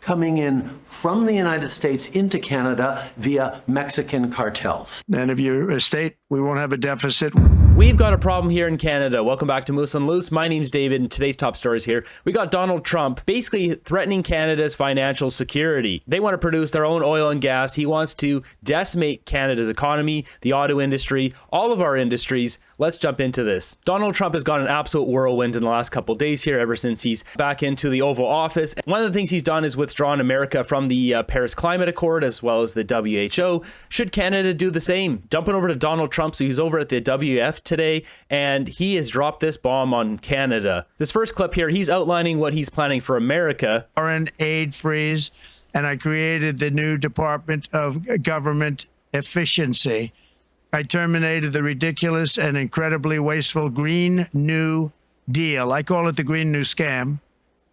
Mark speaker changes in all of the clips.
Speaker 1: coming in from the United States into Canada via Mexican cartels.
Speaker 2: And if you're a state, we won't have a deficit.
Speaker 3: We've got a problem here in Canada. Welcome back to Moose on Loose. My name's David, and today's top stories here. We got Donald Trump basically threatening Canada's financial security. They want to produce their own oil and gas. He wants to decimate Canada's economy, the auto industry, all of our industries. Let's jump into this. Donald Trump has gone an absolute whirlwind in the last couple of days here, ever since he's back into the Oval Office. One of the things he's done is withdrawn America from the Paris Climate Accord, as well as the WHO. Should Canada do the same? Jumping over to Donald Trump, so he's over at the WF today, and he has dropped this bomb on Canada. This first clip here, he's outlining what he's planning for America.
Speaker 2: Foreign aid freeze, and I created the new Department of Government Efficiency. I terminated the ridiculous and incredibly wasteful Green New Deal. I call it the Green New Scam.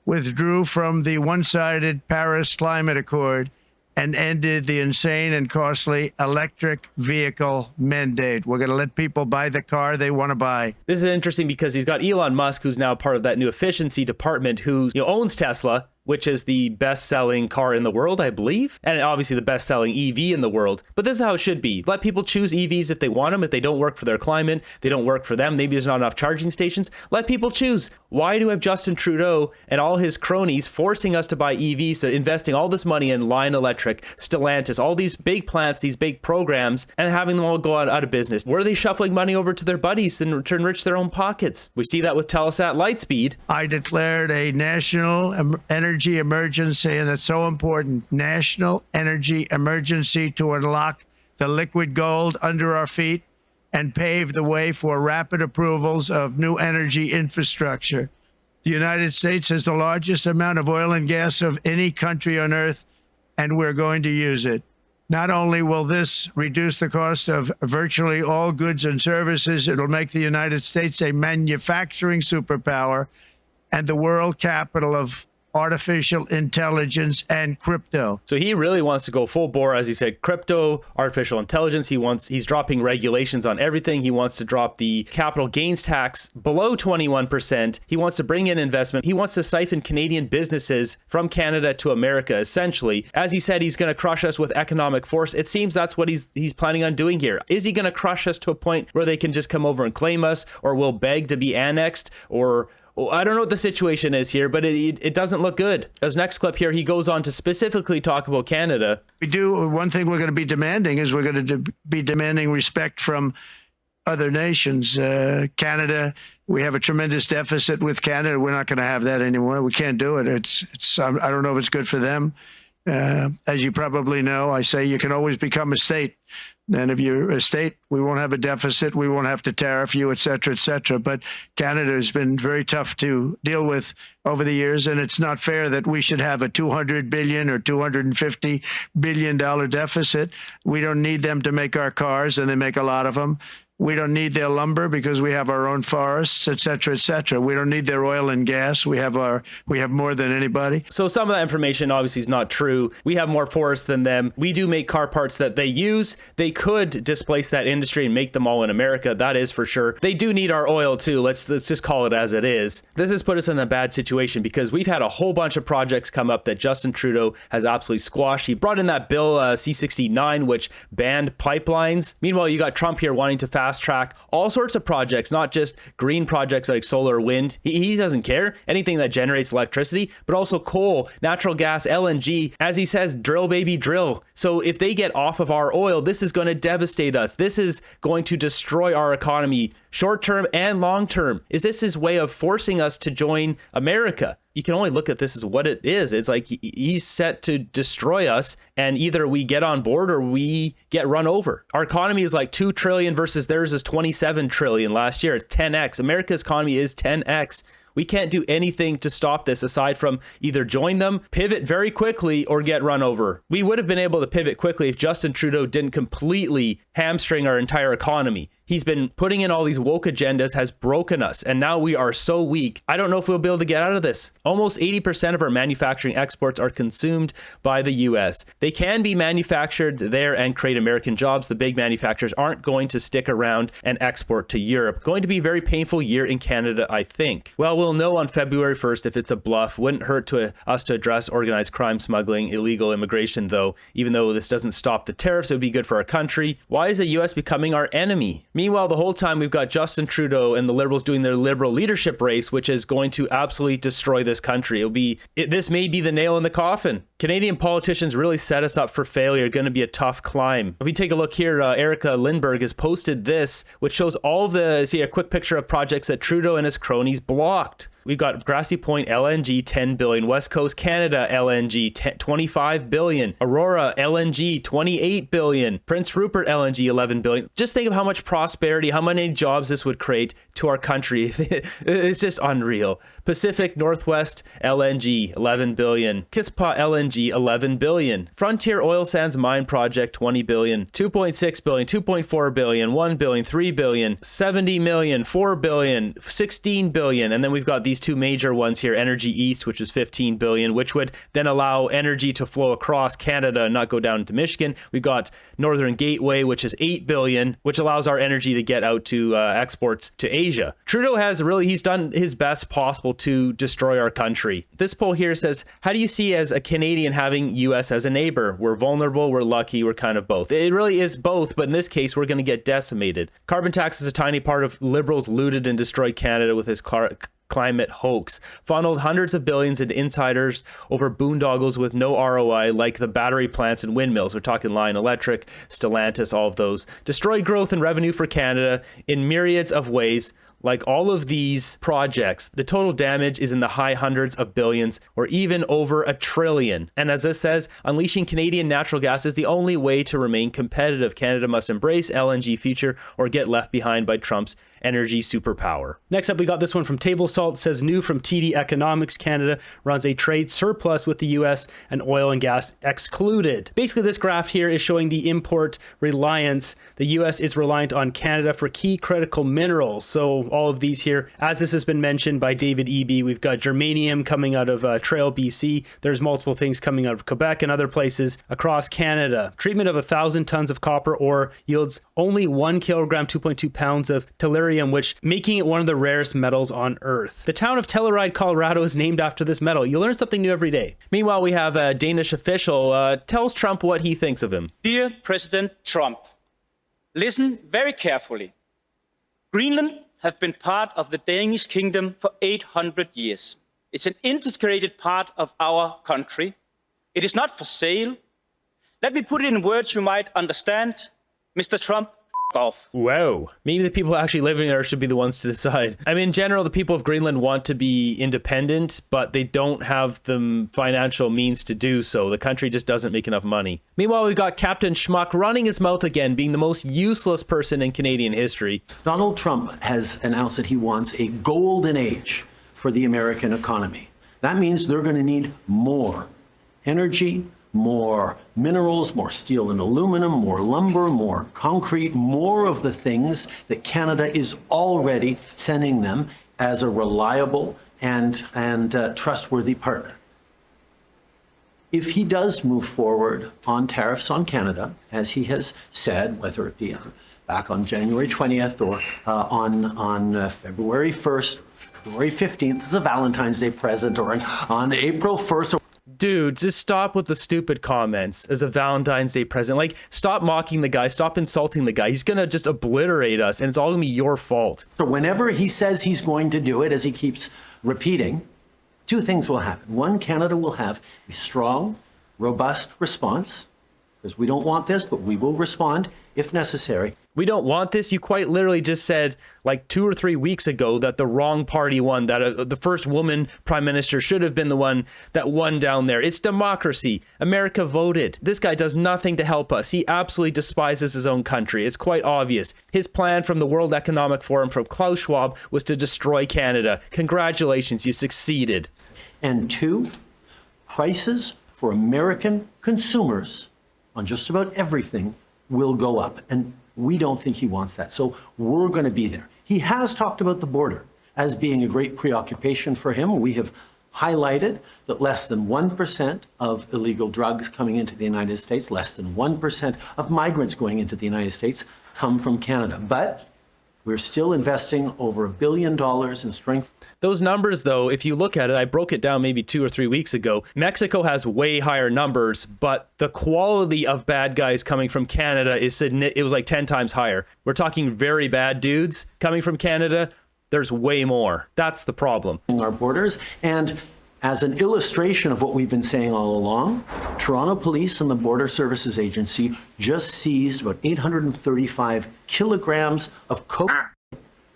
Speaker 2: Withdrew from the one-sided Paris Climate Accord and ended the insane and costly electric vehicle mandate. We're going to let people buy the car they want to buy.
Speaker 3: This is interesting because he's got Elon Musk, who's now part of that new efficiency department, who owns Tesla, which is the best-selling car in the world, I believe, and obviously the best-selling EV in the world. But this is how it should be. Let people choose EVs if they want them. If they don't work for their climate, they don't work for them, maybe there's not enough charging stations, let people choose. Why do we have Justin Trudeau and all his cronies forcing us to buy EVs, so investing all this money in Lion Electric, Stellantis, all these big plants, these big programs, and having them all go out of business? Where are they shuffling money over to their buddies to enrich their own pockets? We see that with Telesat Lightspeed.
Speaker 2: I declared a national energy emergency, and it's so important. National energy emergency to unlock the liquid gold under our feet and pave the way for rapid approvals of new energy infrastructure. The United States has the largest amount of oil and gas of any country on earth, and we're going to use it. Not only will this reduce the cost of virtually all goods and services, it'll make the United States a manufacturing superpower and the world capital of artificial intelligence and crypto.
Speaker 3: So he really wants to go full bore, as he said, crypto, artificial intelligence. He's dropping regulations on everything. He wants to drop the capital gains tax below 21%. He wants to bring in investment. He wants to siphon Canadian businesses from Canada to America, essentially. As he said, he's going to crush us with economic force. It seems that's what he's planning on doing here. Is he going to crush us to a point where they can just come over and claim us, or we'll beg to be annexed, or I don't know what the situation is here, but it doesn't look good. As next clip here, he goes on to specifically talk about Canada.
Speaker 2: One thing we're going to be demanding is we're going to be demanding respect from other nations. Canada, we have a tremendous deficit with Canada. We're not going to have that anymore. We can't do it. I don't know if it's good for them. As you probably know, I say you can always become a state. And if you're a state, we won't have a deficit. We won't have to tariff you, et cetera, et cetera. But Canada has been very tough to deal with over the years. And it's not fair that we should have a $200 billion or $250 billion deficit. We don't need them to make our cars, and they make a lot of them. We don't need their lumber because we have our own forests, et cetera, et cetera. We don't need their oil and gas. We have more than anybody.
Speaker 3: So some of that information obviously is not true. We have more forests than them. We do make car parts that they use. They could displace that industry and make them all in America. That is for sure. They do need our oil too. Let's just call it as it is. This has put us in a bad situation because we've had a whole bunch of projects come up that Justin Trudeau has absolutely squashed. He brought in that bill C-69, which banned pipelines. Meanwhile, you got Trump here wanting to fast track all sorts of projects, not just green projects like solar, wind. He doesn't care. Anything that generates electricity, but also coal, natural gas, LNG. As he says, drill, baby, drill. So if they get off of our oil, this is going to devastate us. This is going to destroy our economy, short term and long term. Is this his way of forcing us to join America? You can only look at this as what it is. It's like he's set to destroy us, and either we get on board or we get run over. Our economy is like 2 trillion versus theirs is 27 trillion last year. It's 10x. America's economy is 10x. We can't do anything to stop this aside from either join them, pivot very quickly, or get run over. We would have been able to pivot quickly if Justin Trudeau didn't completely hamstring our entire economy. He's been putting in all these woke agendas, has broken us, and now we are so weak. I don't know if we'll be able to get out of this. Almost 80% of our manufacturing exports are consumed by the US. They can be manufactured there and create American jobs. The big manufacturers aren't going to stick around and export to Europe. Going to be a very painful year in Canada, I think. Well, we'll know on February 1st if it's a bluff. Wouldn't hurt to us to address organized crime, smuggling, illegal immigration, though. Even though this doesn't stop the tariffs, it would be good for our country. Why is the US becoming our enemy? Meanwhile, the whole time we've got Justin Trudeau and the Liberals doing their Liberal leadership race, which is going to absolutely destroy this country. This may be the nail in the coffin. Canadian politicians really set us up for failure. Going to be a tough climb. If we take a look here, Erica Lindbergh has posted this, which shows all of a quick picture of projects that Trudeau and his cronies blocked. We've got Grassy Point LNG, 10 billion. West Coast Canada LNG, 25 billion. Aurora LNG, 28 billion. Prince Rupert LNG, 11 billion. Just think of how much prosperity, how many jobs this would create to our country. It's just unreal. Pacific Northwest LNG, 11 billion. Cpac LNG, 11 billion. Frontier Oil Sands Mine Project, 20 billion. 2.6 billion, 2.4 billion, 1 billion, 3 billion, 70 million, 4 billion, 16 billion. And then we've got these two major ones here, Energy East, which is 15 billion, which would then allow energy to flow across Canada and not go down into Michigan. We've got Northern Gateway, which is 8 billion, which allows our energy to get out to exports to Asia. Trudeau he's done his best possible to destroy our country. This poll here says, how do you see as a Canadian having US as a neighbor? We're vulnerable, we're lucky, we're kind of both. It really is both, but in this case, we're going to get decimated. Carbon tax is a tiny part of Liberals looted and destroyed Canada with his climate hoax, funneled hundreds of billions into insiders over boondoggles with no ROI, like the battery plants and windmills. We're talking Lion Electric, Stellantis, all of those. Destroyed growth and revenue for Canada in myriads of ways. Like all of these projects, the total damage is in the high hundreds of billions or even over $1 trillion. And as this says, unleashing Canadian natural gas is the only way to remain competitive. Canada must embrace LNG future or get left behind by Trump's energy superpower.
Speaker 4: Next up, we got this one from Table Salt. It says, new from TD Economics, Canada runs a trade surplus with the US and oil and gas excluded. Basically, this graph here is showing the import reliance. The US is reliant on Canada for key critical minerals. So all of these here, as this has been mentioned by David Eby, we've got germanium coming out of Trail, BC. There's multiple things coming out of Quebec and other places across Canada. Treatment of 1,000 tons of copper ore yields only 1 kilogram, 2.2 pounds of tellurium, which making it one of the rarest metals on Earth. The town of Telluride, Colorado is named after this metal. You learn something new every day. Meanwhile, we have a Danish official tells Trump what he thinks of him.
Speaker 5: Dear President Trump, listen very carefully. Greenland have been part of the Danish kingdom for 800 years. It's an integrated part of our country. It is not for sale. Let me put it in words you might understand. Mr. Trump, f off.
Speaker 3: Wow. Maybe the people actually living there should be the ones to decide. I mean, in general, the people of Greenland want to be independent, but they don't have the financial means to do so. The country just doesn't make enough money. Meanwhile, we've got Captain Schmuck running his mouth again, being the most useless person in Canadian history.
Speaker 1: Donald Trump has announced that he wants a golden age for the American economy. That means they're going to need more energy, more minerals, more steel and aluminum, more lumber, more concrete, more of the things that Canada is already sending them as a reliable and trustworthy partner. If he does move forward on tariffs on Canada, as he has said, whether it be back on January 20th or on February 1st, February 15th as a Valentine's Day present, or on April 1st,
Speaker 3: Dude, just stop with the stupid comments as a Valentine's Day present. Like, stop mocking the guy. Stop insulting the guy. He's going to just obliterate us, and it's all going to be your fault.
Speaker 1: So whenever he says he's going to do it, as he keeps repeating, two things will happen. One, Canada will have a strong, robust response, because we don't want this, but we will respond if necessary.
Speaker 3: We don't want this. You quite literally just said like 2 or 3 weeks ago that the wrong party won, that the first woman prime minister should have been the one that won down there. It's democracy. America voted. This guy does nothing to help us. He absolutely despises his own country. It's quite obvious. His plan from the World Economic Forum from Klaus Schwab was to destroy Canada. Congratulations, you succeeded.
Speaker 1: And two, prices for American consumers on just about everything will go up. And We don't think he wants that. So we're going to be there. He has talked about the border as being a great preoccupation for him. We have highlighted that less than 1% of illegal drugs coming into the United States, less than 1% of migrants going into the United States come from Canada. But we're still investing over $1 billion in strength.
Speaker 3: Those numbers, though, if you look at it, I broke it down maybe 2 or 3 weeks ago. Mexico has way higher numbers, but the quality of bad guys coming from Canada it was like 10 times higher. We're talking very bad dudes coming from Canada. There's way more. That's the problem.
Speaker 1: Our borders. And as an illustration of what we've been saying all along, Toronto Police and the Border Services Agency just seized about 835 kilograms of coke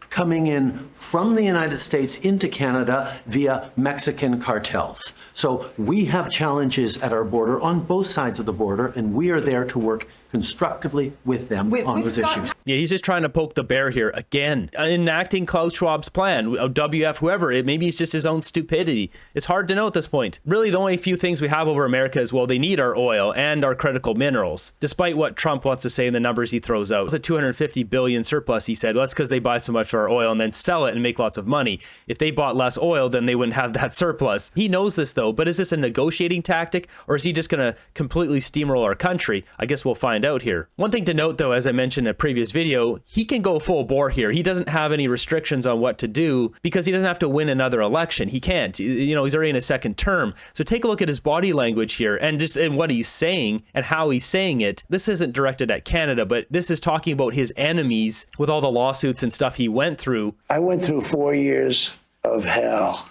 Speaker 1: coming in from the United States into Canada via Mexican cartels. So we have challenges at our border on both sides of the border, and we are there to work constructively with them on those issues.
Speaker 3: Yeah, he's just trying to poke the bear here again, enacting Klaus Schwab's plan, WF, whoever. Maybe it's just his own stupidity. It's hard to know at this point. Really, the only few things we have over America is, well, they need our oil and our critical minerals, despite what Trump wants to say in the numbers he throws out. It's a $250 billion surplus, he said. Well, that's because they buy so much of our oil and then sell it and make lots of money. If they bought less oil, then they wouldn't have that surplus. He knows this, though, but is this a negotiating tactic, or is he just going to completely steamroll our country? I guess we'll find out here. One thing to note, though, as I mentioned in a previous video, he can go full bore here. He doesn't have any restrictions on what to do because he doesn't have to win another election. He can't. You know, he's already in his second term. So take a look at his body language here and just in what he's saying and how he's saying it. This isn't directed at Canada, but this is talking about his enemies with all the lawsuits and stuff he went through.
Speaker 2: I went through 4 years of hell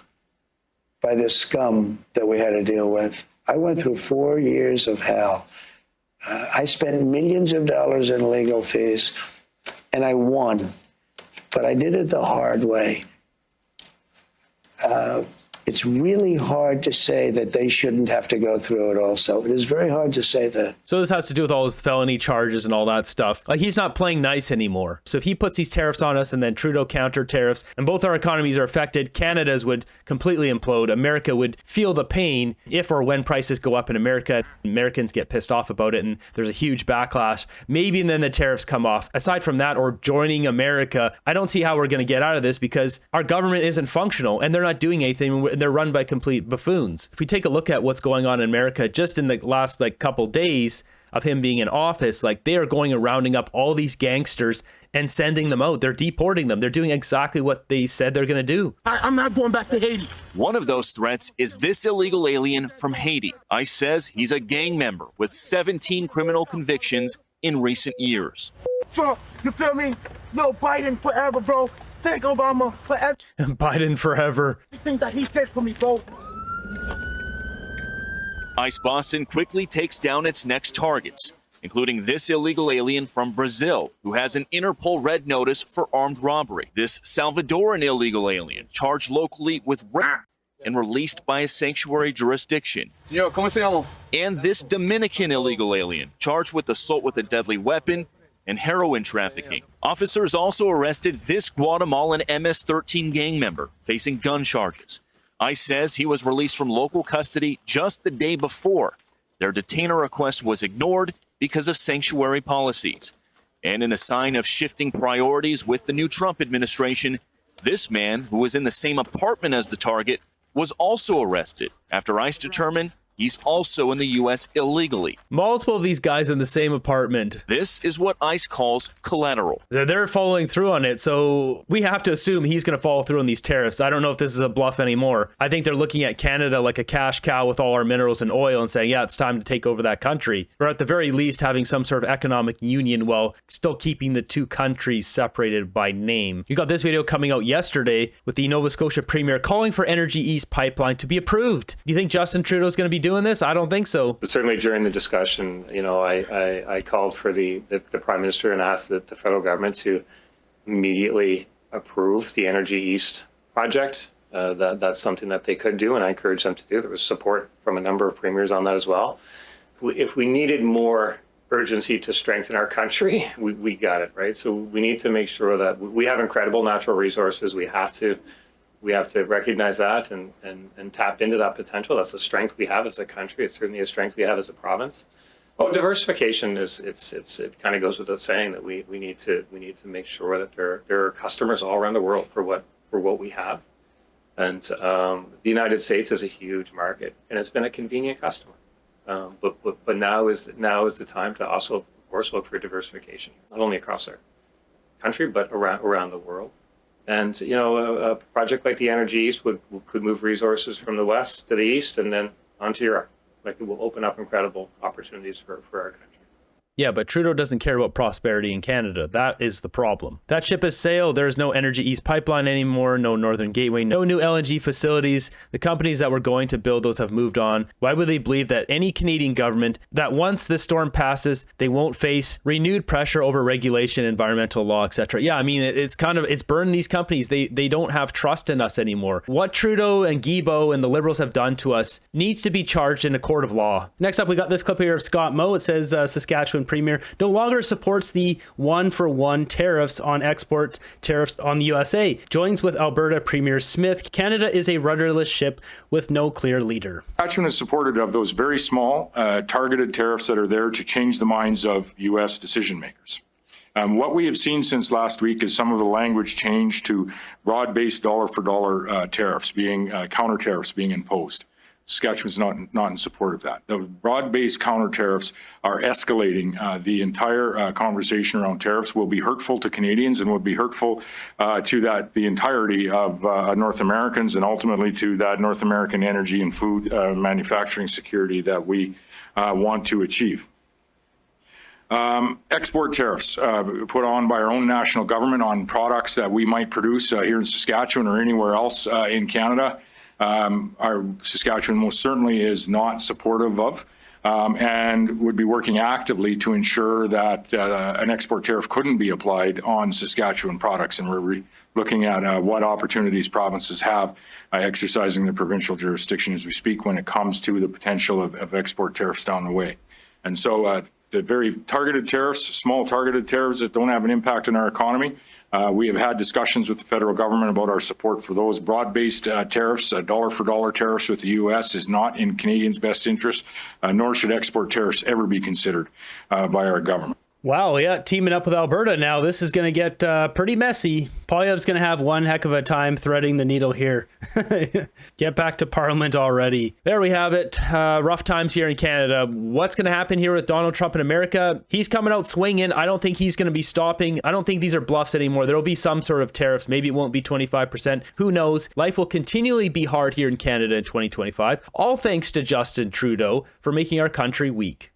Speaker 2: by this scum that we had to deal with. I went through 4 years of hell. I spent millions of dollars in legal fees, and I won, but I did it the hard way. It's really hard to say that they shouldn't have to go through it also. It is very hard to say that.
Speaker 3: So this has to do with all his felony charges and all that stuff. Like, he's not playing nice anymore. So if he puts these tariffs on us and then Trudeau counter tariffs and both our economies are affected, Canada's would completely implode. America would feel the pain if or when prices go up in America. Americans get pissed off about it and there's a huge backlash. Maybe and then the tariffs come off. Aside from that, or joining America, I don't see how we're going to get out of this because our government isn't functional and they're not doing anything. They're run by complete buffoons. If we take a look at what's going on in America just in the last couple days of him being in office, they are going and rounding up all these gangsters and sending them out. They're deporting them. They're doing exactly what they said they're going to do.
Speaker 6: I'm not going back to Haiti.
Speaker 7: One of those threats is this illegal alien from Haiti. ICE says he's a gang member with 17 criminal convictions in recent years.
Speaker 6: Trump, you feel me? Yo, Biden forever, bro. Thank Obama forever.
Speaker 3: Biden forever.
Speaker 6: You think that he did for me, bro?
Speaker 7: ICE Boston quickly takes down its next targets, including this illegal alien from Brazil who has an Interpol red notice for armed robbery. This Salvadoran illegal alien charged locally with rape and released by a sanctuary jurisdiction.
Speaker 8: Yo, ¿cómo se llama?
Speaker 7: And this Dominican illegal alien charged with assault with a deadly weapon and heroin trafficking. Officers also arrested this Guatemalan MS-13 gang member facing gun charges. ICE says he was released from local custody just the day before. Their detainer request was ignored because of sanctuary policies. And in a sign of shifting priorities with the new Trump administration, this man, who was in the same apartment as the target, was also arrested after ICE determined he's also in the U.S. illegally.
Speaker 3: Multiple of these guys in the same apartment.
Speaker 7: This is what ICE calls collateral.
Speaker 3: They're following through on it, so we have to assume he's going to follow through on these tariffs. I don't know if this is a bluff anymore. I think they're looking at Canada like a cash cow with all our minerals and oil and saying, yeah, it's time to take over that country. Or at the very least, having some sort of economic union while still keeping the two countries separated by name. You got this video coming out yesterday with the Nova Scotia Premier calling for Energy East pipeline to be approved. Do you think Justin Trudeau is going to be doing this? I don't think so.
Speaker 8: But certainly during the discussion, I called for the Prime Minister and asked the federal government to immediately approve the Energy East project. That's something that they could do, and I encouraged them to do. There was support from a number of premiers on that as well. If we needed more urgency to strengthen our country, we got it, right? So we need to make sure that we have incredible natural resources. We have to recognize that and tap into that potential. That's a strength we have as a country. It's certainly a strength we have as a province. Well, diversification it kind of goes without saying that we need to make sure that there are customers all around the world for what we have, and the United States is a huge market and it's been a convenient customer, but now is the time to also, of course, look for diversification, not only across our country but around the world. And a project like the Energy East could move resources from the west to the east and then onto Europe. Like, it will open up incredible opportunities for our country.
Speaker 3: Yeah, but Trudeau doesn't care about prosperity in Canada. That is the problem. That ship has sailed. There's no Energy East pipeline anymore, no Northern Gateway, no new LNG facilities. The companies that were going to build those have moved on. Why would they believe that any Canadian government, that once this storm passes, they won't face renewed pressure over regulation, environmental law, etc.? Yeah, I mean, it's burned these companies. They don't have trust in us anymore. What Trudeau and Guilbeault and the Liberals have done to us needs to be charged in a court of law.
Speaker 4: Next up, we got this clip here of Scott Moe. It says Saskatchewan Premier no longer supports the 1-for-1 tariffs on export tariffs on the USA. Joins with Alberta Premier Smith. Canada is a rudderless ship with no clear leader.
Speaker 9: Saskatchewan is supportive of those very small, targeted tariffs that are there to change the minds of U.S. decision makers. What we have seen since last week is some of the language change to broad-based dollar-for-dollar tariffs counter tariffs being imposed. Saskatchewan's not in support of that. The broad-based counter tariffs are escalating. The entire conversation around tariffs will be hurtful to Canadians and will be hurtful to the entirety of North Americans, and ultimately to that North American energy and food manufacturing security that we want to achieve. Export tariffs put on by our own national government on products that we might produce here in Saskatchewan or anywhere else in Canada. Our Saskatchewan most certainly is not supportive of, and would be working actively to ensure that an export tariff couldn't be applied on Saskatchewan products. And we're looking at what opportunities provinces have exercising the provincial jurisdiction as we speak when it comes to the potential of export tariffs down the way. And so the very targeted tariffs, small targeted tariffs that don't have an impact on our economy. We have had discussions with the federal government about our support for those broad-based tariffs. Dollar-for-dollar tariffs with the U.S. is not in Canadians' best interest, nor should export tariffs ever be considered by our government.
Speaker 4: Wow, yeah, teaming up with Alberta now. This is going to get pretty messy. Poilievre's going to have one heck of a time threading the needle here. Get back to Parliament already. There we have it. Rough times here in Canada. What's going to happen here with Donald Trump in America? He's coming out swinging. I don't think he's going to be stopping. I don't think these are bluffs anymore. There'll be some sort of tariffs. Maybe it won't be 25%. Who knows? Life will continually be hard here in Canada in 2025. All thanks to Justin Trudeau for making our country weak.